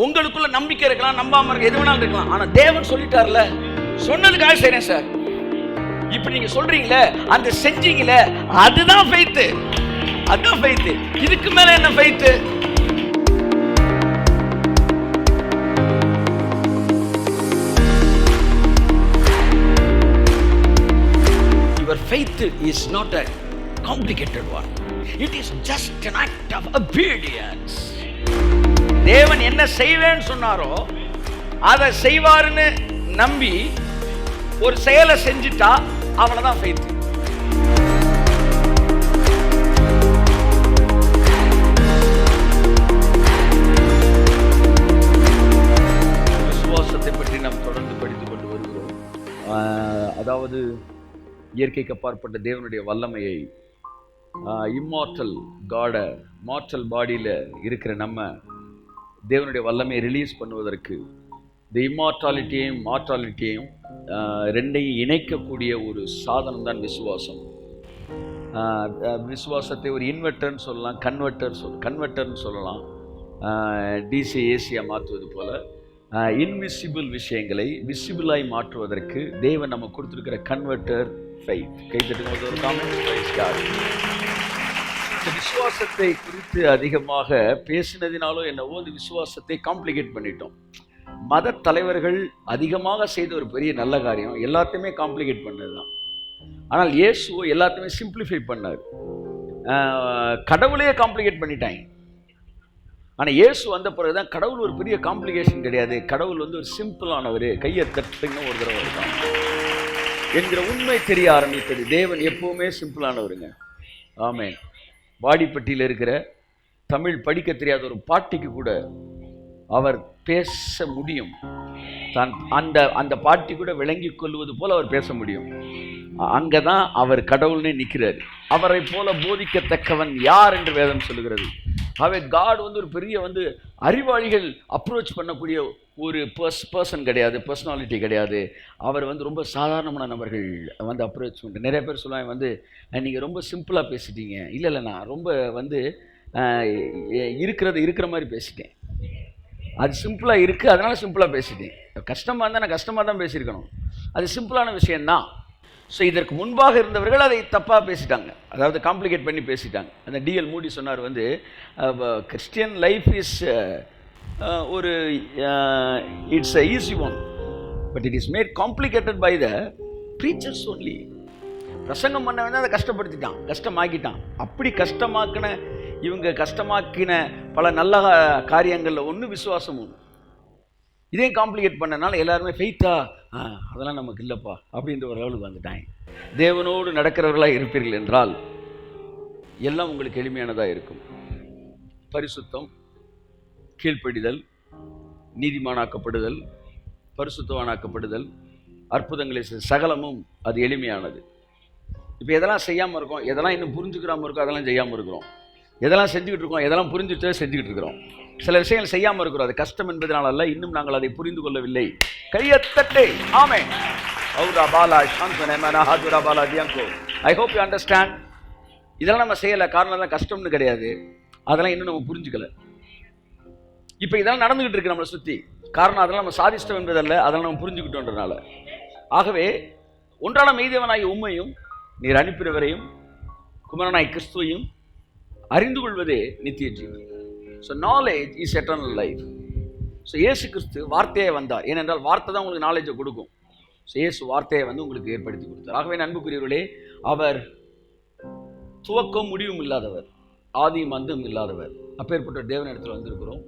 உங்களுக்குள்ள நம்பிக்கை இருக்கலாம், நம்பாம இருக்க, எது வேணாலும் இருக்கலாம். ஆனா தேவன் சொல்லிட்டார்ல, சொன்னதுக்காக செய்றேன் சார். இப்ப நீங்க சொல்றீங்களே, அந்த செஞ்சீங்களே, அதுதான் ஃபெய்த். அதுதான் ஃபெய்த். இதுக்கு மேல என்ன faith? Your faith is not a complicated one. It is just an act of obedience. தேவன் என்ன செய்வேன்னு சொன்னாரோ அதை செய்வாருன்னு நம்பி ஒரு செயலை செஞ்சுட்டா அவ்வளவுதான் ஃபெய்த். விசுவாசத்தை பற்றி நாம் தொடர்ந்து படித்துக் கொண்டு வருகிறோம். அதாவது இயற்கைக்கு அப்பாற்பட்ட தேவனுடைய வல்லமையை, இம்மார்டல் காடை மார்டல் பாடியில் இருக்கிற நம்ம தேவனுடைய வல்லமையை ரிலீஸ் பண்ணுவதற்கு, இந்த இம்மார்டாலிட்டியையும் மார்டாலிட்டியையும் ரெண்டையும் இணைக்கக்கூடிய ஒரு சாதனம் தான் விசுவாசம். விசுவாசத்தை ஒரு இன்வெர்டர்னு சொல்லலாம், கன்வெர்டர்னு சொல்லலாம். டிசி ஏசியாக மாற்றுவது போல் இன்விசிபிள் விஷயங்களை விசிபிளாய் மாற்றுவதற்கு தேவன் நம்ம கொடுத்துருக்கிற கன்வெர்டர் ஃபெய்த். கைத்தட்டும்போது ஒரு காமெண்ட். விசுவாசத்தை குறித்து அதிகமாக பேசினதினாலோ என்னவோ இந்த விசுவாசத்தை காம்ப்ளிகேட் பண்ணிட்டோம். மத தலைவர்கள் அதிகமாக செய்த ஒரு பெரிய நல்ல காரியம் எல்லாத்தையுமே காம்ப்ளிகேட் பண்ணது தான். ஆனால் இயேசுவோ எல்லாத்தையுமே சிம்பிளிஃபை பண்ணார். கடவுளையே காம்ப்ளிகேட் பண்ணிட்டாங்க. ஆனால் இயேசு வந்த பிறகுதான் கடவுள் ஒரு பெரிய காம்ப்ளிகேஷன் கிடையாது, கடவுள் ஒரு சிம்பிளானவர், கையை தட்டுன்னு ஒரு தடவை இருக்காங்க என்கிற உண்மை தெரிய ஆரம்பித்தது. தேவன் எப்பவுமே சிம்பிளானவருங்க. ஆமென். வாடிப்பட்டியில் இருக்கிற தமிழ் படிக்க தெரியாத ஒரு பாட்டிக்கு கூட அவர் பேச முடியும். அந்த பாட்டி கூட விளங்கி கொள்வது போல அவர் பேச முடியும். அங்கதான் அவர் கடவுள்னே நிற்கிறார். அவரை போல போதிக்கத்தக்கவன் யார் என்று வேதம் சொல்லுகிறது. காட் ஒரு பெரிய அறிவாளிகள் அப்ரோச் பண்ணக்கூடிய ஒரு பர்சன் கிடையாது, பர்சனாலிட்டி கிடையாது. அவர் ரொம்ப சாதாரணமான நபர்கள் அப்ரோச் பண்ணிட்டு நிறைய பேர் சொல்லுவாங்க, நீங்கள் ரொம்ப சிம்பிளாக பேசிட்டீங்க. இல்லை, நான் ரொம்ப இருக்கிற மாதிரி பேசிட்டேன். அது சிம்பிளாக இருக்குது, அதனால சிம்பிளாக பேசிட்டேன். கஷ்டமாக இருந்தால் நான் கஷ்டமாக தான் பேசியிருக்கணும். அது சிம்பிளான விஷயந்தான். ஸோ இதற்கு முன்பாக இருந்தவர்கள் அதை தப்பாக பேசிட்டாங்க, அதாவது காம்ப்ளிகேட் பண்ணி பேசிட்டாங்க. அந்த டிஎல் மூடி சொன்னார், Christian life is it's a easy one, but it is made complicated by the preachers only. பிரசங்கம் பண்ண வேண்டாம், அதை கஷ்டப்படுத்திட்டான், கஷ்டமாக்கிட்டான். அப்படி கஷ்டமாக்கின பல நல்ல காரியங்களில் ஒன்று விசுவாசம் ஒன்று. இதையும் காம்ப்ளிகேட் பண்ணனால எல்லாருமே ஃபெய்த்தா, அதெல்லாம் நமக்கு இல்லைப்பா அப்படின்ற ஒரு லெவலுக்கு வந்துட்டாங்க. தேவனோடு நடக்கிறவர்களாக இருப்பீர்கள் என்றால் எல்லாம் உங்களுக்கு எளிமையானதாக இருக்கும். பரிசுத்தம், கீழ்ப்படிதல், நீதிமானாக்கப்படுதல், பரிசுத்தவானாக்கப்படுதல், அற்புதங்களை சகலமும் அது எளிமையானது. இப்போ எதெல்லாம் செய்யாமல் இருக்கோம், எதெல்லாம் இன்னும் புரிஞ்சுக்கிறாமல் இருக்கோம், அதெல்லாம் செய்யாமல் இருக்கிறோம். எதெல்லாம் செஞ்சுக்கிட்டு இருக்கோம், எதெல்லாம் புரிஞ்சுட்டு செஞ்சுக்கிட்டு இருக்கிறோம். சில விஷயங்கள் செய்யாமல் இருக்கிறோம், அது கஷ்டம் என்பதனால அல்ல, இன்னும் நாங்கள் அதை புரிந்து கொள்ளவில்லை. கையத்தட்டே amen. I hope you understand. இதெல்லாம் நம்ம செய்யலை, காரணம் தான் கஷ்டம்னு கிடையாது, அதெல்லாம் இன்னும் நம்ம புரிஞ்சுக்கல. இப்போ இதெல்லாம் நடந்துகிட்டு இருக்கு நம்மளை சுற்றி, காரணம் அதெல்லாம் நம்ம சாதிஷ்டம் என்பதல்ல, அதெல்லாம் நம்ம புரிஞ்சுக்கிட்டோன்றனால. ஆகவே ஒன்றான மெய்தேவனாய் உம்மையும் நீர் அனுப்பினவரையும் குமரனாய் கிறிஸ்துவையும் அறிந்து கொள்வதே நித்திய ஜீவன். So knowledge is eternal life. So இயேசு கிறிஸ்து வார்த்தையே வந்தார், ஏனென்றால் வார்த்தை தான் உங்களுக்கு நாலேஜை கொடுக்கும். ஸோ இயேசு வார்த்தையை உங்களுக்கு ஏற்படுத்தி கொடுத்தார். ஆகவே அன்புக்குரியவர்களே, அவர் துவக்கம் முடிவும் இல்லாதவர், ஆதியும் அந்தமும் இல்லாதவர். அப்பேற்பட்ட தேவனிடத்தில் வந்திருக்கிறோம்.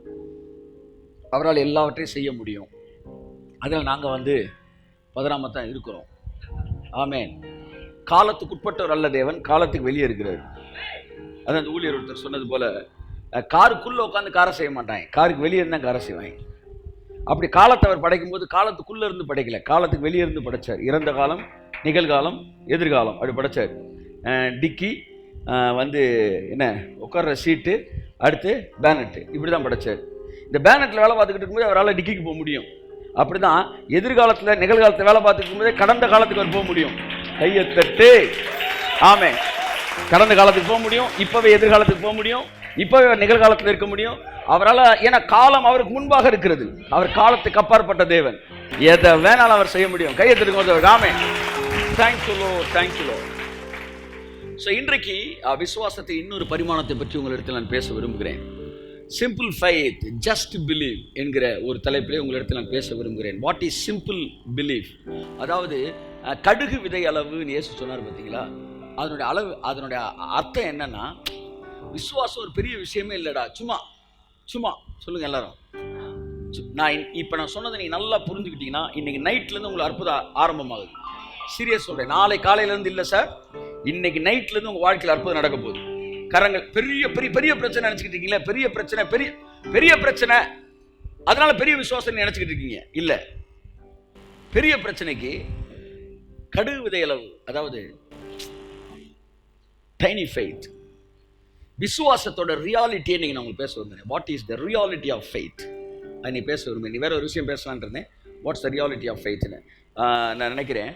அவரால் எல்லாவற்றையும் செய்ய முடியும். அதில் நாங்கள் பதறாம தான் இருக்கிறோம். ஆமென். காலத்துக்குட்பட்டவர் அல்ல தேவன், காலத்துக்கு வெளியே இருக்கிறார். அதான் அந்த ஊழியர் ஒருத்தர் சொன்னது போல, காருக்குள்ளே உட்காந்து காரை செய்ய மாட்டாங்க, காருக்கு வெளியே இருந்தால் காரை செய்வாங்க. அப்படி காலத்தை அவர் படைக்கும் போது காலத்துக்குள்ளே இருந்து படைக்கல, காலத்துக்கு வெளியே இருந்து படைச்சார். இறந்த காலம், நிகழ்காலம், எதிர்காலம் அப்படி படைச்சார். டிக்கி என்ன உட்கார்ற சீட்டு, அடுத்து பேனட்டு, இப்படி தான் படைச்சார். இந்த பேனட்டில் வேலை பார்த்துக்கிட்டு இருக்கும்போது அவரால் டிக்கிக்கு போக முடியும். அப்படி தான் எதிர்காலத்தில் நிகழ்காலத்தில் வேலை பார்த்துட்டு இருக்கும்போதே கடந்த காலத்துக்கு அவர் போக முடியும். கையத்தட்டு ஆமென். கடந்த காலத்துக்கு போக முடியும், இப்போவே எதிர்காலத்துக்கு போக முடியும், இப்போ நிகழ்காலத்தில் இருக்க முடியும் அவரால். ஏன்னா காலம் அவருக்கு முன்பாக இருக்கிறது. அவர் காலத்துக்கு அப்பாற்பட்ட தேவன். எதை வேணாலும் அவர் செய்ய முடியும். கையை தட்டுங்க. Amen. Thank you Lord, thank you Lord. So இன்றைக்கு விசுவாசத்தை இன்னொரு பரிமாணத்தை பற்றி உங்களிடத்தில் நான் பேச விரும்புகிறேன். சிம்பிள் ஃபெய்த், ஜஸ்ட் பிலீவ் என்கிற ஒரு தலைப்பிலே உங்களிடத்தில் நான் பேச விரும்புகிறேன். What is simple believe? அதாவது கடுகு விதை அளவுன்னு இயேசு சொன்னார் பார்த்தீங்களா? அதனுடைய அளவு, அதனுடைய அர்த்தம் என்னன்னா, விசுவாசம் ஒரு பெரிய விஷயமே இல்லைடா, சும்மா சும்மா சொல்லுங்க எல்லாரும். நான் சொன்னதை நீங்க நல்லா புரிஞ்சுக்கிட்டீங்கன்னா இன்னைக்கு நைட்லேருந்து உங்களுக்கு அற்புதம் ஆரம்பமாகுது. சீரியஸ் சொல்றேன். நாளை காலையிலேருந்து இல்லை சார், இன்னைக்கு நைட்லேருந்து உங்கள் வாழ்க்கையில் அற்புதம் நடக்க போகுது. கரங்கள் பெரிய பெரிய பெரிய பிரச்சனை நினச்சிக்கிட்டு இருக்கீங்களா? பெரிய பிரச்சனை, பெரிய பெரிய பிரச்சனை, அதனால பெரிய விசுவாசம் நினச்சிக்கிட்டு இருக்கீங்க. இல்லை, பெரிய பிரச்சனைக்கு கடுகு விதை அளவு, அதாவது டைனி ஃபெய்த், விசுவாசத்தோட ரியாலிட்டியை நீங்கள் நான் உங்களுக்கு பேச விரும்புகிறேன். What is the reality of faith? நீ பேச விரும்புகிறேன். நீ வேற ஒரு விஷயம் பேசலான் இருந்தேன். வாட்ஸ் த ரியாலிட்டி ஆஃப் ஃபெய்த்னு நான் நினைக்கிறேன்.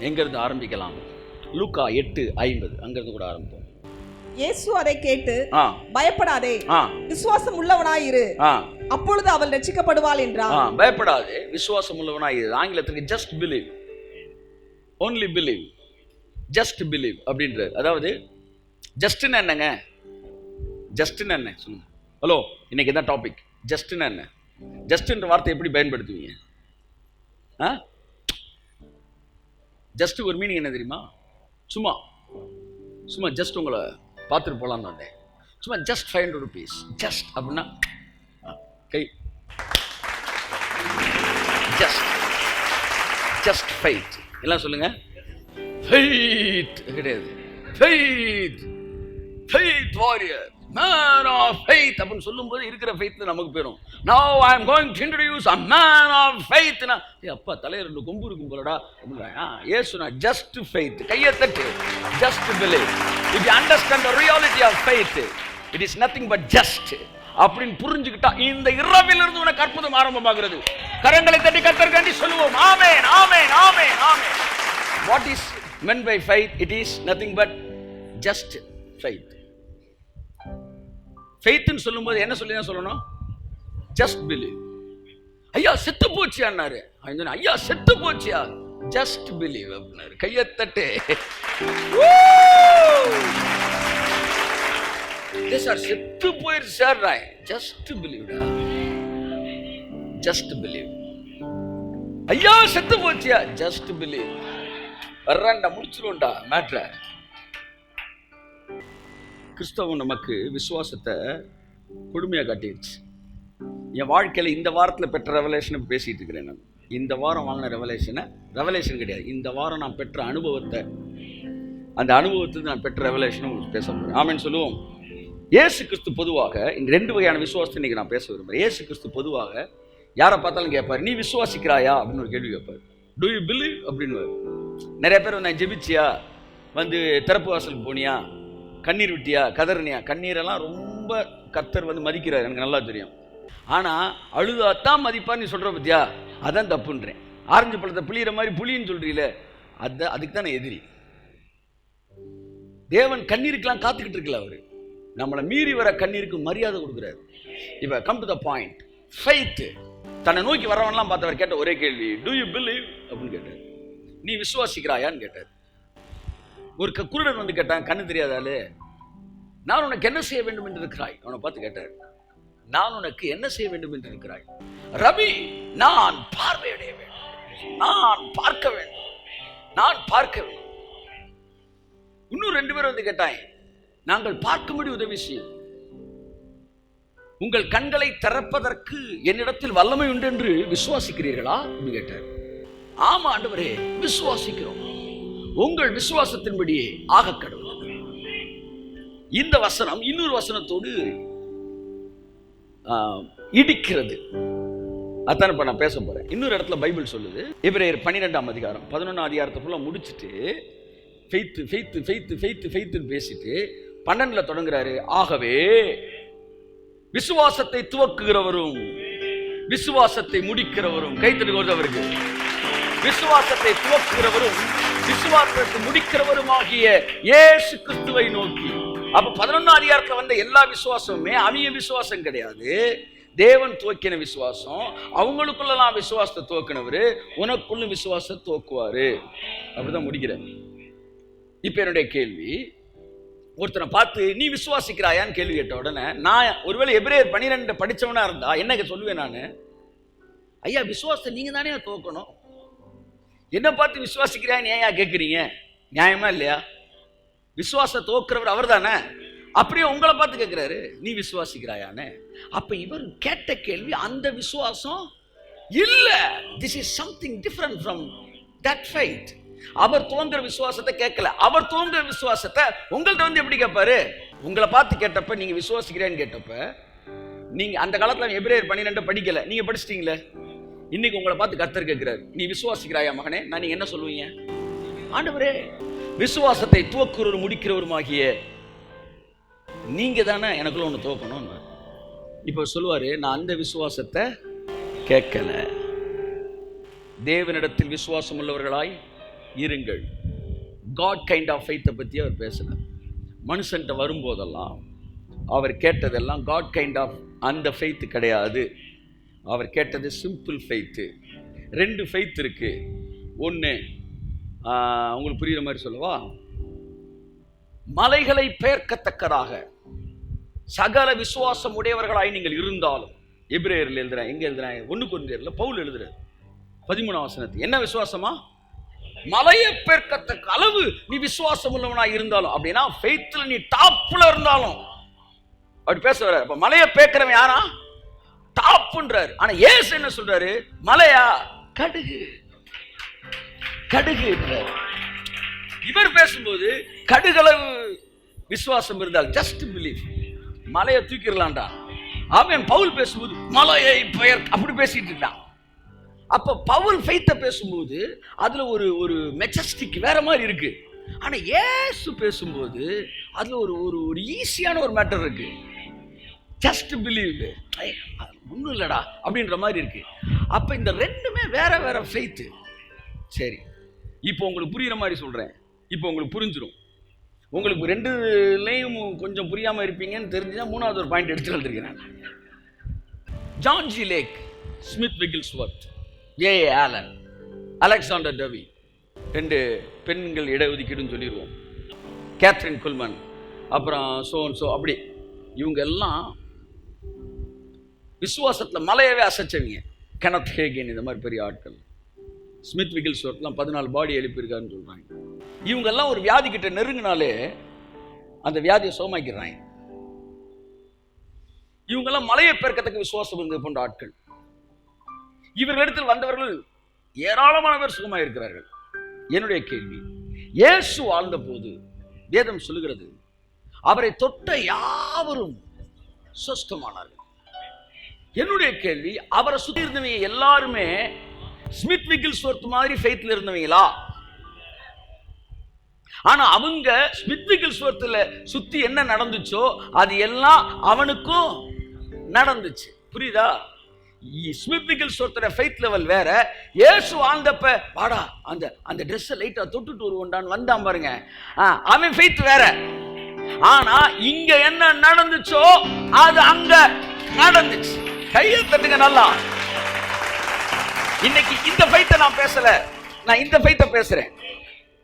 எங்கேருந்து ஆரம்பிக்கலாம்? லூக்கா 8:50 அங்கிருந்து கூட ஆரம்பிப்போம். இயேசு அதை கேட்டு, பயப்படாதே, விசுவாசம் உள்ளவனாயிரு, அப்பொழுது அவள் ரட்சிக்கப்படுவாள் என்றார். பயப்படாதே, விசுவாசம் உள்ளவனாயிரு. ஆங்கிலத்திற்கு just believe, only believe, just believe அப்படின்றது. அதாவது ஜஸ்ட்னா என்னங்க? ஜஸ்ட்னா என்ன சொல்லுங்க. ஹலோ, இன்னைக்கு தான் டாபிக். ஜஸ்ட்னா என்ன? ஜஸ்ட்ன்ற வார்த்தை எப்படி பயன்படுத்துவீங்க? ஜஸ்ட் ஒரு மீனிங் என்ன தெரியுமா? சும்மா சும்மா ஜஸ்ட் உங்களை பார்த்துட்டு போகலான்னு வந்தேன். சும்மா ஜஸ்ட் 500 rupees, ஜஸ்ட் அப்படின்னா கை, ஜஸ்ட் ஜஸ்ட் ஃபெய்த். எல்லாம் சொல்லுங்க. ஃபெய்த் கிடையாது, faith, faith warrior, man of faith அப்படின்னு சொல்லும்போது இருக்கிற ஃபெய்த் நமக்கு போயிடும். Now I am going to introduce a man of faith. அப்பா தலைய 2 கொம்பு இருக்கும் போலடா அப்படின்னா ஏசுனா just faith. கையை தட்டு. Just believe. If you understand the reality of faith, it is nothing but just அப்படின்னு புரிஞ்சுக்கிட்டா இந்த இரவிலிருந்து உனக்கு அற்புதம் ஆரம்பமாகிறது. கரங்களை தட்டி கர்த்தருக்கு சொல்லுவோம். ஆமென், ஆமென், ஆமென், ஆமென். What is meant by faith? It is nothing but just faith. ஃபெய்த்னு சொல்லும்போது என்ன சொல்லி தான் சொல்லணும்? Just believe. ஐயா செத்து போச்சியான்னாரு. ஐயா செத்து போச்சியா? ஜஸ்ட் பிலீவ் அப்படின்னாரு. கையை தட்டு. சார் செத்து போயிடுச்சு சார். ஜஸ்ட் பிலீவ்டா, ஜஸ்ட் பிலீவ். ஐயா செத்து போச்சியா? Just believe. வர்றான்டா, முடிச்சிருவோம்டா மேட்ரை. கிறிஸ்தவம் நமக்கு விசுவாசத்தை கொடுமையாக காட்டிடுச்சு. என் வாழ்க்கையில் இந்த வாரத்தில் பெற்ற ரெவலேஷனை பேசிகிட்டு இருக்கிறேன். நான் இந்த வாரம் வாங்கின ரெவலேஷன் கிடையாது, இந்த வாரம் நான் பெற்ற அனுபவத்தை, அந்த அனுபவத்தில் நான் பெற்ற ரெவலேஷனை உங்களுக்கு பேச போகிறேன். ஆமென் சொல்லுவோம். இயேசு கிறிஸ்து பொதுவாக இந்த 2 வகையான விசுவாசத்தை இன்றைக்கி நான் பேச விரும்புகிறேன். இயேசு கிறிஸ்து பொதுவாக யாரை பார்த்தாலும் கேட்பார், நீ விசுவாசிக்கிறாயா அப்படின்னு ஒரு கேள்வி கேட்பார். டு யூ பிலீவ் அப்படின்னு. நிறைய பேர் நான் ஜெபிச்சியா, திறப்பு வாசலுக்கு போனியா, கண்ணீர் விட்டியா, கதறினியா? கண்ணீரெல்லாம் ரொம்ப கர்த்தர் மதிக்கிறார், எனக்கு நல்லா தெரியும். ஆனால் அழுதாத்தான் மதிப்பான்னு நீ சொல்கிற பத்தியா, அதான் தப்புன்றேன். ஆரஞ்சு பழத்தை புளியிற மாதிரி புளின்னு சொல்கிறீங்களே, அதுக்கு தான் நான் எதிரி. தேவன் கண்ணீருக்கெல்லாம் காத்துக்கிட்டு இருக்கல. அவர் நம்மளை மீறி வர கண்ணீருக்கு மரியாதை கொடுக்குறாரு. இப்போ come to the point. Faith. தன்னை நோக்கி வரவன்லாம் பார்த்தவர் கேட்ட ஒரே கேள்வி, டு யூ பிலீவ் அப்படின்னு கேட்டார். நீ விசுவாசிக்கிறாயான்னு கேட்டார். ஒரு குருடன் கேட்டான், கண்ணு தெரியாதாலே, நான் உனக்கு என்ன செய்ய வேண்டும் என்று இருக்கிறாய்? அவனை பார்த்து கேட்டார், நான் உனக்கு என்ன செய்ய வேண்டும் என்று இருக்கிறாய்? ரபி, நான் பார்வையடைய வேண்டும், நான் பார்க்க வேண்டும், நான் பார்க்க வேண்டும். இன்னும் 2 பேர் கேட்டாய், நாங்கள் பார்க்கும்படி உதவி செய்யும், உங்கள் கண்களை திறப்பதற்கு என்னிடத்தில் வல்லமை உண்டு என்று விசுவாசிக்கிறீர்களா என்று கேட்டார். ஆமா ஆண்டவரே, விசுவாசிக்கிறோம், உங்கள் விசுவாசத்தின்படியே ஆக கடவுள். இந்த வசனம் இன்னொரு வசனத்தோடு இடிக்கிறது. அதான் இப்ப நான் பேச போறேன். இன்னொரு இடத்துல பைபிள் சொல்லுது, எபிரேயர் 12ஆம் அதிகாரம் 11ஆம் அதிகாரத்தை ஃபுல்லா முடிச்சுட்டு ஃபெய்த் ஃபெய்த் ஃபெய்த் ஃபெய்த் ஃபெய்த்னு பேசிட்டு 12ல தொடங்குறாரு. ஆகவே விசுவாசத்தை துவக்குகிறவரும் விசுவாசத்தை முடிக்கிறவரும், கைத்தட்டு அவருக்கு, விசுவாசத்தை துவக்குகிறவரும் விசுவாசத்தை முடிக்கிறவரும் ஆகிய இயேசு கிறிஸ்துவை நோக்கி அப்ப 11ஆம் அதிகாரத்துல வந்த எல்லா விசுவாசமுமே அவிய விசுவாசம் கிடையாது. தேவன் துவக்கின விசுவாசம். அவங்களுக்குள்ளலாம் விசுவாசத்தை துவக்கினவரு உனக்குள்ள விசுவாசத்தை துவக்குவாரு. அப்படிதான் முடிக்கிறேன். இப்ப என்னுடைய கேள்வி, ஒருத்தனை பார்த்து நீ விசுவாசிக்கிறாயான்னு கேள்வி கேட்ட உடனே நான் ஒருவேளை எபிரேயர் 12 படிச்சவனா இருந்தா என்ன சொல்லுவேன் நானு? ஐயா, விசுவாசத்தை நீங்க தானே துவக்கணும். என்ன பார்த்து விசுவாசிக்கிறான்னு ஏன் கேட்குறீங்க? நியாயமா இல்லையா? விசுவாசத்தை துவக்கிறவர் அவர் தானே. அப்படியே உங்களை பார்த்து கேட்கிறாரு நீ விசுவாசிக்கிறாயான்னு. அப்ப இவர் கேட்ட கேள்வி அந்த விசுவாசம் இல்ல. This is something different from that faith. அவர் துவங்குற விசுவாசத்தை கேட்கல. அவர் துவங்குற விசுவாசத்தை உங்கள்கிட்ட வந்து எப்படி கேட்பாரு? உங்களை பார்த்து கேட்டப்ப நீங்க விசுவாசிக்கிறேன்னு கேட்டப்ப நீங்க அந்த காலத்துல எபிரேயர் 12 படிக்கல, நீங்க படிச்சிட்டீங்களே. இன்னைக்கு உங்களை பார்த்து கர்த்தர் கேட்கிறாரு நீ விசுவாசிக்கிறாயா மகனே? நான் நீங்க என்ன சொல்லுவீங்க? ஆண்டவரே, விசுவாசத்தை துவக்குறவர் முடிக்கிறவருமாகிய நீங்க தானே எனக்குள்ள ஒன்று துவக்கணும். இப்ப சொல்லுவாரு நான் அந்த விசுவாசத்தை கேட்கல. தேவனிடத்தில் விசுவாசம் உள்ளவர்களாய் இருங்கள். காட் கைண்ட் ஆஃப் ஃபெய்த்தை பற்றி அவர் பேசல. மனுஷன்ட்ட வரும்போதெல்லாம் அவர் கேட்டதெல்லாம் காட் கைண்ட் ஆஃப் அந்த ஃபெய்த்து கிடையாது. அவர் கேட்டது சிம்பிள் ஃபெய்த்து. 2 ஃபெய்த் இருக்கு. ஒன்று உங்களுக்கு புரியுற மாதிரி சொல்லவா? மலைகளை பெயர்க்கத்தக்கதாக சகல விசுவாசம் உடையவர்களாய் நீங்கள் இருந்தாலும், எபிரேயர்ல எழுதுறேன். எங்க எழுதுறேன்? 1 கொரிந்தியர்ல பவுல் எழுதுறாரு 13ஆம் வசனத்தை. என்ன விசுவாசமா? மலையை பெயர்க்கத்தக்க அளவு நீ விசுவாசம் உள்ளவனாய் இருந்தாலும். அப்படின்னா ஃபெய்த்ல நீ டாப்ல இருந்தாலும் அப்படி பேச வர. அப்ப மலையை பேக்கிறவன் யாரா? டாப்ன்றாரு. ஆனா இயேசு என்ன சொல்றாரு? மலையா? கடுகு கடுகு. இவர் பேசும்போது கடுகளவு விசுவாசம் இருந்தால் ஜஸ்ட் பிலீவ், மலையை தூக்கிடலாம்டா. அவன் பவுல் பேசும்போது மலையை பெயர் அப்படி பேசிட்டு இருக்கான். அப்ப பவுல் ஃபெய்த்தை பேசும்போது அதுல ஒரு மெஜஸ்டிக் வேற மாதிரி இருக்கு. ஆனா இயேசு பேசும்போது அதுல ஒரு ஈஸியான ஒரு மேட்டர் இருக்கு. ஜஸ்ட் பிலீவ், ஒன்றும் இல்லடா அப்படின்ற மாதிரி இருக்கு. அப்ப இந்த 2மே வேற வேற ஃபெய்த்து. சரி, இப்போ உங்களுக்கு புரியுற மாதிரி சொல்றேன். இப்போ உங்களுக்கு புரிஞ்சிடும். உங்களுக்கு 2லையும் கொஞ்சம் புரியாம இருப்பீங்கன்னு தெரிஞ்சுன்னா 3வது ஒரு பாயிண்ட் எடுத்து வந்திருக்கிறேன். ஜான் ஜி லேக், ஸ்மித் விகில்ஸ்வர்த், ஏ ஆலன், அலெக்சாண்டர் டவி, 2 பெண்கள் இடஒதுக்கீடுன்னு சொல்லிடுவோம். கேத்ரின் குல்மன், அப்புறம் சோ அப்படி இவங்க எல்லாம் விசுவாசத்தில் மலையவே அசைச்சவங்க. கெனத் ஹேகன் இந்த மாதிரி பெரிய ஆட்கள். ஸ்மித் விகில்ஸ்வர்த்லாம் 14 பாடி எழுப்பியிருக்காருன்னு சொல்றாங்க. இவங்கெல்லாம் ஒரு வியாதி கிட்ட நெருங்கினாலே அந்த வியாதியை சோமாக்கிறாங்க. இவங்கெல்லாம் மலையை பெருக்கத்துக்கு விசுவாசம் இருந்தது போன்ற ஆட்கள். இவர்களிடத்தில் வந்தவர்கள் ஏராளமான பேர் சுகமாக இருக்கிறார்கள். என்னுடைய கேள்வி, இயேசு வாழ்ந்த போது வேதம் சொல்லுகிறது அவரை தொட்ட யாவரும் சுஸ்தமானார்கள். என்னுடைய கேள்வி, அவரை சுத்தி இருந்தவங்க எல்லாருமே ஸ்மித் விகில்ஸ்வர்த் மாதிரி ஃபெய்த்ல இருந்தவங்களா? ஆனா அவங்க ஸ்மித் விகில்ஸ்வர்த்ல சுத்தி என்ன நடந்துச்சோ அது எல்லாம் அவனுக்கும் நடந்துச்சு. புரியுதா? ஸ்மித் விகில்ஸ்வர்த்தோட ஃபெய்த் லெவல் வேற. இயேசு வாழ்ந்தப்ப வாடா அந்த ட்ரெஸ் லைட்டா தொட்டுட்டு வருவோண்டான்னு வந்தான் பாருங்க, அவன் ஃபெய்த் வேற. ஆனா இங்க என்ன நடந்துச்சோ அது அங்க நடந்துச்சு. கையை தட்டுங்க நல்லா. இன்னைக்கு இந்த ஃபெய்த்தை நான் பேசல, நான் இந்த ஃபெய்த்தை பேசுறேன்.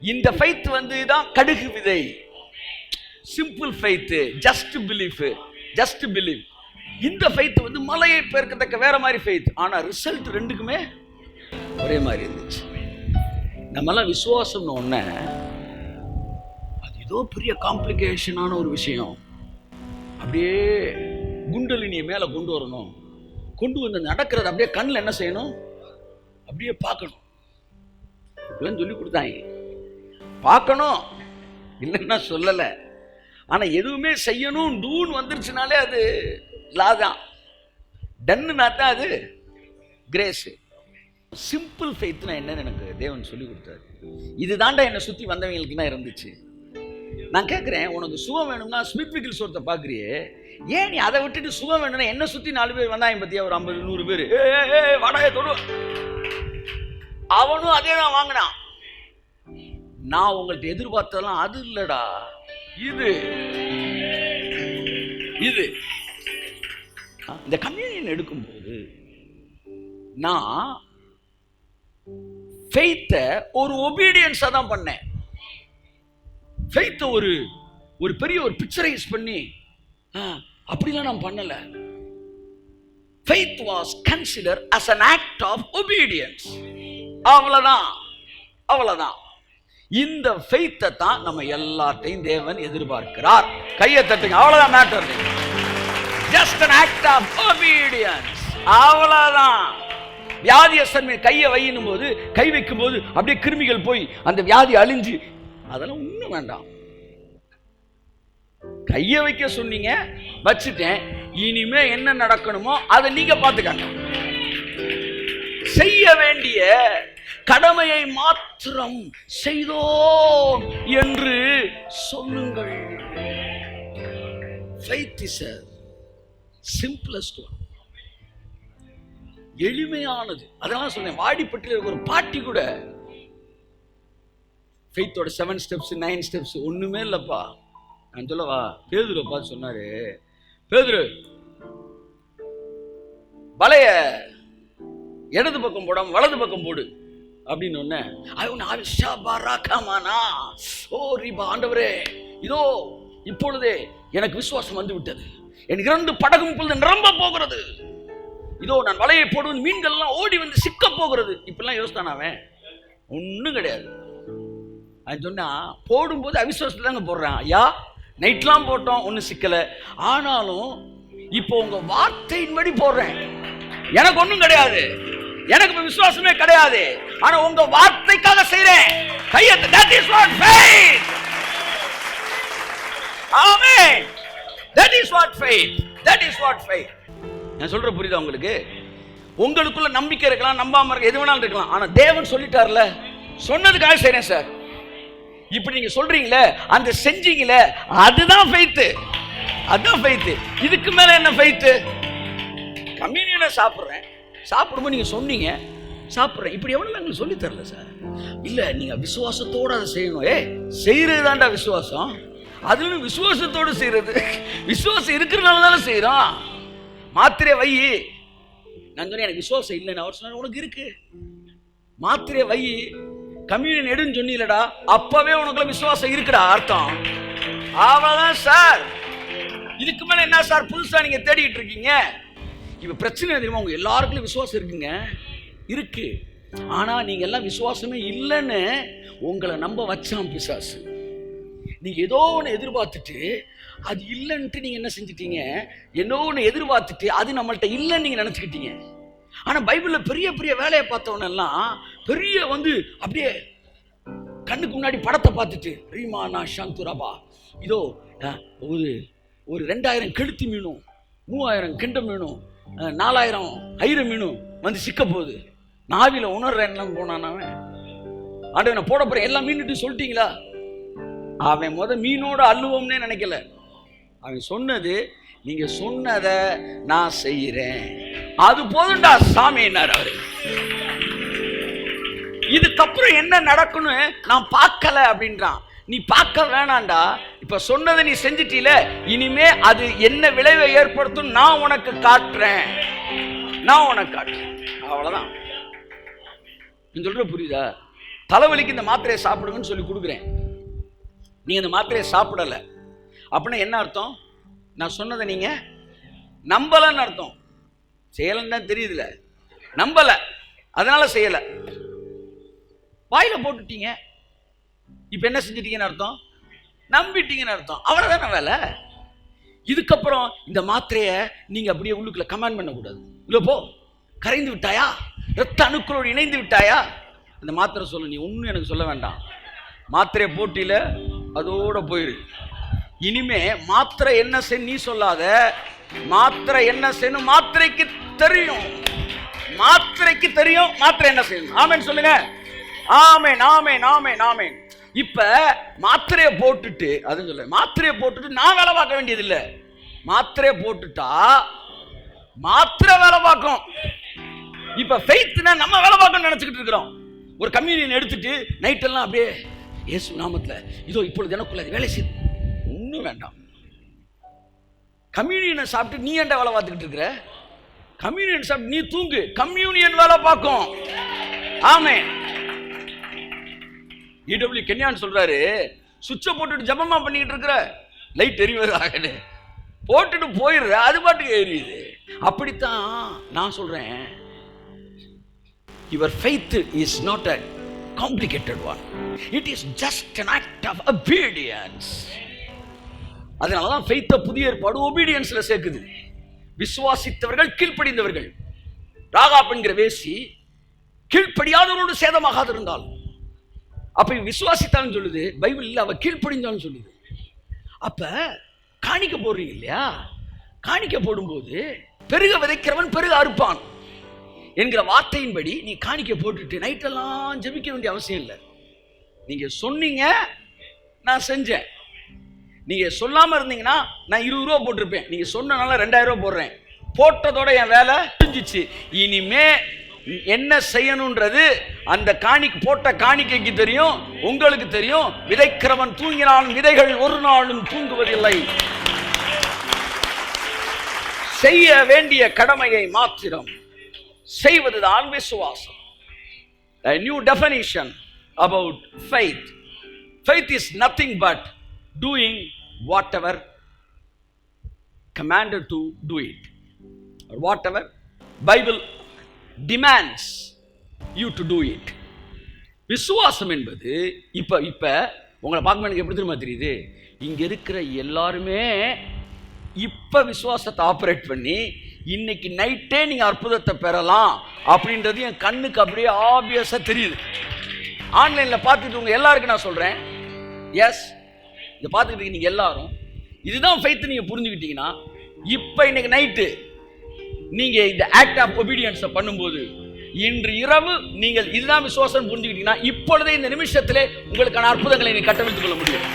இந்த ஃபெய்த் தான் கடுகு விதை, சிம்பிள் ஃபெய்த், ஜஸ்ட் பிலீவ். இந்த ஃபெய்த் மலையை பெயர்க்கத்தக்க வேற மாதிரி ஃபெய்த். ஆனா ரிசல்ட் 2க்குமே ஒரே மாதிரி இருந்துச்சு. நம்மளாம் விசுவாசம்னு ஒண்ணு அது ஏதோ பெரிய காம்ப்ளிகேஷனான ஒரு விஷயம். அப்படியே குண்டலினியை மேல கொண்டு வரணும், கொண்டு வந்து நடக்கிறது அப்படியே கண்ணில் என்ன செய்யணும், அப்படியே பார்க்கணும். சொல்லி கொடுத்தாங்க, பார்க்கணும் இல்லைன்னா சொல்லல. ஆனா எதுவுமே செய்யணும் டூன்னு வந்துருச்சுனாலே அது லாதான், டன்னுனா தான் அது கிரேஸ். சிம்பிள் ஃபெய்த்னா என்னன்னு எனக்கு தேவன் சொல்லி கொடுத்தாரு. இதுதான்டா என்னை சுத்தி வந்தவங்களுக்கு தான் இருந்துச்சு. நான் கேட்கிறேன், உனக்கு சுகம் வேணும்னா ஸ்மித் விகில்ஸ்வர்த்தை பார்க்குறியே, ஏன் நீ அதை விட்டுட்டு சுகம் வேணும்னா என்ன சுத்தி 4 பேர் வந்தாங்க பத்தியா, ஒரு 50-100 பேர் வடகை தொடு, அவனும் அதே தான் வாங்கினான். நான் உங்கள்கிட்ட எதிர்பார்த்ததெல்லாம் அது இல்லடா, இது இது இந்த கம்யூனியன் எடுக்கும்போது நான் ஃபெய்த்தை ஒரு ஒபீடியன்ஸா தான் பண்ணேன். ஃபெய்த்தை ஒரு பெரிய ஒரு பிக்சரைஸ் பண்ணி அப்படிலாம் நான் பண்ணல. Faith was considered as an act of obedience. அவ்வளவுதான். இந்த ஃபெய்த்தை தான் நம்ம எல்லாத்தையும் தேவன் எதிர்பார்க்கிறார். கையை தட்டுங்க. அவ்வளவுதான் matter. Just an act of obedience. அவ்வளவுதான். வியாதியஸ்தன் கையை வையும் போது, கை வைக்கும் போது அப்படியே கிருமிகள் போய் அந்த வியாதி அழிஞ்சு, அதெல்லாம் ஒண்ணும் வேண்டாம். கையை வைக்க சொன்னீங்க, வச்சுட்டேன். இனிமே என்ன நடக்கணுமோ அதை நீங்க பார்த்துக்கங்க. செய்ய வேண்டிய கடமையை மாத்திரம் செய்தோம் என்று சொல்லுங்கள். Faith is a simplest one. எளிமையானது. அதெல்லாம் சொன்னேன். வாடிப்பட்டியில் ஒரு பாட்டி கூட ஃபெய்த்தோட 7 ஸ்டெப்ஸ் 9 ஸ்டெப்ஸ் ஒண்ணுமே இல்லப்பா. நான் சொல்லவா, பேதுரு பார்த்து சொன்னாரு, பேதுரு வலைய இடது பக்கம் போடாம வலது பக்கம் போடு அப்படின்னு ஒண்ணு. ஆண்டவரே, இதோ இப்பொழுதே எனக்கு விசுவாசம் வந்து விட்டது. என் 2 படகும் இப்பொழுது நிரம்ப போகிறது. இதோ நான் வலையை போடுவது, மீன்கள் எல்லாம் ஓடி வந்து சிக்க போகிறது. இப்பெல்லாம் யோசித்தான் அவன். ஒன்றும் கிடையாது. அது சொன்னா, போடும்போது அவிசுவாசத்துல தாங்க போடுறான். ஐயா, நைட்லாம் போட்டோம், ஒன்றும் சிக்கலை. ஆனாலும் இப்போ உங்க வார்த்தையின்படி போடுறேன். எனக்கு ஒன்றும் கிடையாது, எனக்கு விசுவாசமே கிடையாது. ஆனா உங்க வார்த்தைக்காக செய்றேன். கையெழுத்து. That is what faith. Amen. That is what faith. That is what faith. நான் சொல்ற புரியுதா உங்களுக்கு? உங்களுக்குள்ள நம்பிக்கை இருக்கலாம், நம்பாம இருக்க, எது வேணாலும் இருக்கலாம். ஆனா தேவன் சொல்லிட்டார்ல, சொன்னதுக்காக செய்றேன் சார். இப்படி நீங்க சொல்றீங்களே, அந்த செஞ்சீங்களே, அதுதான் ஃபெய்த். அதுதான் ஃபெய்த். இதுக்கு மேல என்ன ஃபெய்த்? கம்யூனியனை சாப்பிடுறேன், சாப்பிடும்போது நீங்க சொன்னீங்க, சாப்பிடுறேன். இப்படி எவ்வளவு எங்களுக்கு சொல்லி தரல சார். இல்ல, நீங்க விசுவாசத்தோட அதை செய்யணும். செய்யறது தான்டா விசுவாசம். அதுல விசுவாசத்தோடு செய்யறது. விசுவாசம் இருக்கிறனால தானே செய்யறோம். மாத்திரை வை. நான் சொன்னேன் எனக்கு விசுவாசம் இல்லைன்னு. அவர் சொன்னார், உனக்கு இருக்கு. மாத்திரை வை, கம்யூனியன் எடுன்னு சொன்னீங்களடா, அப்பவே உனக்குள்ள விசுவாசம் இருக்குடா அர்த்தம். அவ்வளவுதான் சார். இதுக்கு மேல என்ன சார் புதுசா நீங்க தேடிட்டு இருக்கீங்க? இப்ப பிரச்சனை தெரியுமா? உங்க எல்லாருக்கும் விசுவாசம் இருக்குங்க, இருக்கு. ஆனா நீங்க எல்லாம் விசுவாசமே இல்லைன்னு உங்களை நம்ப வச்சான் பிசாசு. நீங்க ஏதோ ஒன்று எதிர்பார்த்துட்டு அது இல்லைன்ட்டு நீங்க என்ன செஞ்சிட்டீங்க? ஏதோ ஒன்று எதிர்பார்த்துட்டு அது நம்மள்ட்ட இல்லைன்னு நீங்க நினைச்சுக்கிட்டீங்க. ஆனா பைபிள்ல பெரிய பெரிய வேலையை பார்த்தவன எல்லாம் பெரிய அப்படியே கண்ணுக்கு முன்னாடி படத்தை பார்த்துட்டு, ரீமானா சாந்துராபா, இதோ ஒரு 2000 கெளுத்தி மீனும் 3000 கெண்ட மீனும் 4000 ஐர மீனும் வந்து சிக்க போகுது. நாவில உணர்றேன் போனான் அவன். ஆண்டவனை போட போறேன் எல்லாம் மீன்ட்டு சொல்லிட்டீங்களா? அவன் மீனோட அள்ளுவோம்னே நினைக்கல. அவன் சொன்னது, நீங்க சொன்னதை நான் செய்யறேன், அது போதும்டா சாமின்னார் அவரு. இதுக்கப்புறம் என்ன நடக்குன்னு நான் பார்க்கல அப்படின்றான். நீ பார்க்க வேணாண்டா, இப்ப சொன்னதை நீ செஞ்சிட்டீல, இனிமே அது என்ன விளைவை ஏற்படுத்தும் நான் உனக்கு காட்டுறேன், நான் உனக்கு காட்டுறேன். அவ்வளவுதான். நீ சொல்ற புரியுதா? தலைவலிக்கு இந்த மாத்திரையை சாப்பிடுங்கன்னு சொல்லி கொடுக்குறேன், நீங்க இந்த மாத்திரையை சாப்பிடல அப்படின்னா என்ன அர்த்தம்? நான் சொன்னதை நீங்க நம்பலன்னு அர்த்தம். செய்யலன்னு தான் தெரியுதுல, நம்பல, அதனால செய்யல. வாயில போட்டுட்டீங்க, இப்ப என்ன செஞ்சிட்டீங்கன்னு அர்த்தம்? நம்பிட்டீங்கன்னு அர்த்தம். அவ்வளவுதான வேலை. இதுக்கப்புறம் இந்த மாத்திரைய நீங்க அப்படியே உள்ளுக்குள்ள கமாண்ட் பண்ணக்கூடாது. இல்ல போ, கரைந்து விட்டாயா, ரத்த அணுக்களோடு இணைந்து விட்டாயா, அந்த மாத்திரை சொல்ல. நீ ஒன்னும் எனக்கு சொல்ல வேண்டாம். மாத்திரையை போட்டியில அதோட போயிரு. இனிமே மாத்திரை என்ன செய்ய நீ சொல்லாத, மாத்திரை என்ன செய்யணும் மாத்திரைக்கு தெரியும். மாத்திரைக்கு தெரியும் மாத்திரை என்ன செய்யணும். ஆமென் சொல்லுங்க. ஆமென் ஆமென் ஆமென் ஆமென். இப்ப மாத்திரையை போட்டுட்டு, அதுன்னு சொல்ல, மாத்திரையை போட்டுட்டு நான் வேலை பார்க்க வேண்டியது இல்லை. மாத்திரையை போட்டுட்டா மாத்திரை வேலை பார்க்கும். இப்ப ஃபெய்த்னா நம்ம வேலை பார்க்கணும்னு நினைச்சுக்கிட்டு இருக்கிறோம். ஒரு கம்யூனியன் எடுத்துட்டு நைட் எல்லாம் அப்படியே இயேசு நாமத்துல இதோ இப்பொழுது எனக்குள்ள வேலை செய்து, ஒன்றும் வேண்டாம். கம்யூனியனை சாப்பிட்டு நீ ஏன்டா வேலை பார்த்துக்கிட்டு இருக்கிற? கம்யூனியன் சாப்பிட்டு நீ தூங்கு, கம்யூனியன் வேலை பார்க்கும். ஆமே. இடபிள்யூ கென்யான் சொல்றாரு, சுவிட்சை போட்டுட்டு ஜபமா பண்ணிக்கிட்டு இருக்கிற, லைட் எரிவதாக போட்டுட்டு போயிடுற, அது பாட்டுக்கு எரியுது. அப்படித்தான் நான் சொல்றேன், your faith is not a complicated one, it is just an act of obedience. அதனாலதான் faith புதிய ஏற்பாடு obedienceல சேர்க்குது. விசுவாசித்தவர்கள் கீழ்ப்படிந்தவர்கள். ராகாப் என்கிற வேசி கீழ்ப்படியாதவரோடு சேதமாகாது இருந்தால், அப்ப விசுவாசித்தான்னு சொல்லுது பைபிள், இல்ல அவ கீழ்ப்படிந்தான்னு சொல்லுது. அப்ப காணிக்க போடுறீங்க இல்லையா, காணிக்க போடும்போது பெருக விதைக்கிறவன் பெருக அறுப்பான் என்கிற வார்த்தையின்படி நீ காணிக்க போட்டுட்டு நைட்டெல்லாம் ஜெபிக்க வேண்டிய அவசியம் இல்லை. நீங்க சொன்னீங்க, நான் செஞ்சேன். நீங்க சொல்லாம இருந்தீங்கன்னா நான் 20 ரூபா போட்டிருப்பேன். நீங்க சொன்னனால 2000 ரூபா போடுறேன். போட்டதோட என் வேலை முடிஞ்சிச்சு. இனிமே என்ன செய்யணும்ன்றது அந்த போட்ட காணிக்கைக்கு தெரியும், உங்களுக்கு தெரியும். விதைக்கிறவன் தூங்கினான், விதைகள் ஒரு நாளும் தூங்குவதில்லை. செய்ய வேண்டிய கடமையை மாத்திரம் செய்வதுதான் விசுவாசம். A new definition about faith. Faith is nothing but doing whatever commanded to do it, or whatever Bible demands you to do it. விசுவாசம் என்பது இப்ப உங்களை பார்க்கும்போது எனக்கு எப்படி தெரியுமா தெரியுது, இங்க இருக்கிற எல்லாருமே இப்ப விசுவாசத்தை ஆபரேட் பண்ணி இன்னைக்கு நைட்டே நீங்க அற்புதத்தை பெறலாம் அப்படின்றது என் கண்ணுக்கு அப்படியே ஆபியஸா தெரியுது. ஆன்லைன்ல பார்த்துட்டு உங்க எல்லாருக்கும் நான் சொல்றேன், எஸ், இதை பார்த்துக்கிட்டு நீங்க எல்லாரும் இதுதான் ஃபெய்த் நீங்க புரிஞ்சுக்கிட்டீங்கன்னா, இப்ப இன்னைக்கு நைட்டு நீங்க இந்த ஆக்ட் ஆஃப் ஒபீடியன்ஸை பண்ணும்போது, இன்று இரவு நீங்கள் இதுதான் விசுவாசம் புரிஞ்சுக்கிட்டீங்கன்னா, இப்பொழுதே இந்த நிமிஷத்திலே உங்களுக்கான அற்புதங்களை நீங்க கட்டமைத்துக் கொள்ள முடியும்.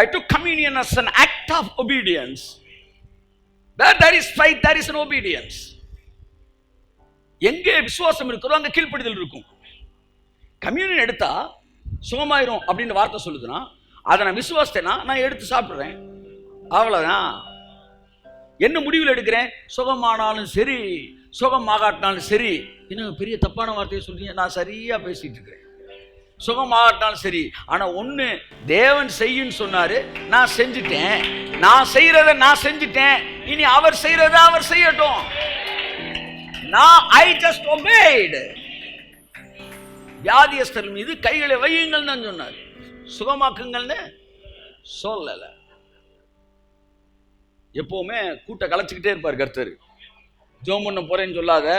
I took communion as an act of obedience. Where there is faith, there is an obedience. எங்கே விசுவாசம் இருக்கிறோ அங்க கீழ்ப்படிதல் இருக்கும். கம்யூனியன் எடுத்தா சுகமாயிரும் அப்படின்னு வார்த்தை சொல்லுதுன்னா, அதை நான் விசுவாசத்தைனா நான் எடுத்து சாப்பிடுறேன், அவ்வளவுதான். என்ன முடிவில் எடுக்கிறேன்? சுகமானாலும் சரி, சுகமாகாட்டினாலும் சரி. இன்னும் பெரிய தப்பான வார்த்தையை சொல்றீங்க, நான் சரியா பேசிட்டு இருக்கிறேன். சுகமாகட்டாலும் சரி, ஆனா ஒண்ணு, தேவன் செய்யுன்னு சொன்னாரு, நான் செஞ்சுட்டேன். நான் செய்யறத நான் செஞ்சுட்டேன், இனி அவர் செய்யறத அவர் செய்யட்டும். நான் ஐ ஜஸ்ட் ஒபேய்ட். வியாதியஸ்தர் மீது கைகளை வையுங்கள் தான் சொன்னார், சுகமாக்குங்கள்னு சொல்லல. எப்பவுமே கூட்ட கலைச்சுக்கிட்டே இருப்பார் கர்த்தர். ஜெபம் பண்ண போறேன்னு சொல்லாத,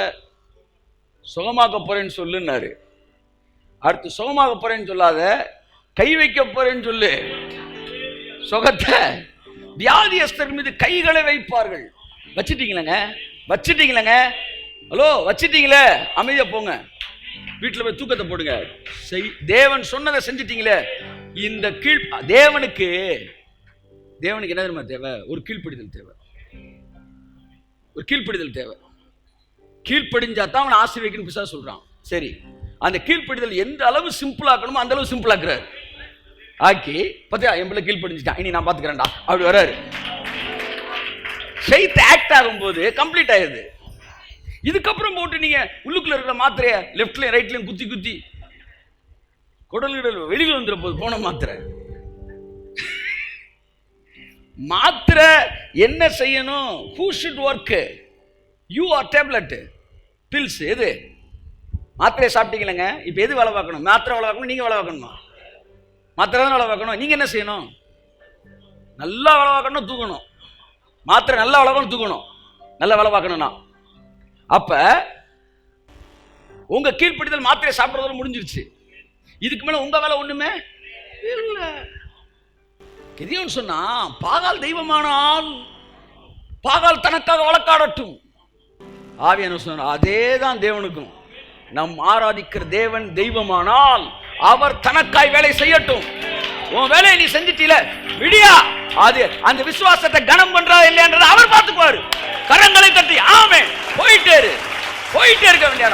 சுகமாக்க போறேன்னு சொல்லுன்னாரு. அடுத்து சுகமாக போறேன்னு சொல்லாத, கை வைக்க போறேன்னு சொல்லு. சுகத்தை வியாதியஸ்தர் மீது கைகளை வைப்பார்கள். வச்சிட்டீங்களேங்க, ஹலோ வச்சிட்டீங்களே, அமைதியா போங்க, வீட்டில் போய் தூக்கத்தை போடுங்க. தேவன் சொன்னதை செஞ்சிட்டீங்களே. இந்த தேவனுக்கு என்ன தெரியுமா தேவை? ஒரு கீழ்ப்படிதல் தேவை. ஒரு கீழ்ப்படிதல் தேவை. கீழ்ப்படிஞ்சா தான் அவனை ஆசீர்வதிக்கணும் பிசாசு சொல்றான். சரி, அந்த கீழ்ப்படிதல் எந்த அளவு சிம்பிளாக்கணுமோ அந்த அளவு சிம்பிளாக்குறாரு. ஆக்கி பத்தியா என் பிள்ளை கீழ்ப்படிஞ்சிட்டான், இனி நான் பாத்துக்கிறேன்டா அப்படி வர்றாரு. ஃபெய்த் ஆக்ட் ஆகும்போது கம்ப்ளீட் ஆயிருது. இதுக்கப்புறம் போட்டு நீங்க உள்ளுக்குள்ள இருக்கிற மாத்திரைய லெஃப்ட்லயும் ரைட்லயும் குத்தி குத்தி குடல் வெளியில் வந்துற போது போன மாத்திரை என்ன செய்யணும்? who should work? you or tablet? pills எது? மாத்திரையை சாப்பிட்டீங்களேங்க, இப்போ எது வேலை பார்க்கணும்? மாத்திரை வேலை பார்க்கணும், நீங்கள் வேலை பார்க்கணுமா? மாத்திரை தான் வேலை பார்க்கணும். நீங்கள் என்ன செய்யணும்? நல்லா வேலை பார்க்கணும், தூக்கணும். மாத்திரை நல்லா வேலை பார்க்கணும், தூக்கணும். நல்லா வேலை பார்க்கணும்னா அப்ப உங்க கீழ்ப்படிதல் மாத்திரையை சாப்பிட்றதோட முடிஞ்சிருச்சு. இதுக்கு மேல உங்க வேலை ஒண்ணுமே இல்லை. எதையும் சொன்னா, பாகால் தெய்வமானால் பாகால் தனக்காக வழக்காடட்டும். ஆவியான சொன்ன அதே தான் தேவனுக்கும். நம் ஆராதிக்கிற தேவன் தெய்வமானால் அவர் தனக்காய் வேலை செய்யட்டும். உன் வேலையை நீ செஞ்சிட்டீல விடியா, அது அந்த விசுவாசத்தை கனம் பண்றா இல்லையன்றதை அவர் பார்த்துக்குவாரு. கரங்களை தட்டி ஆமென் போயிட்டே இருக்க வேண்டிய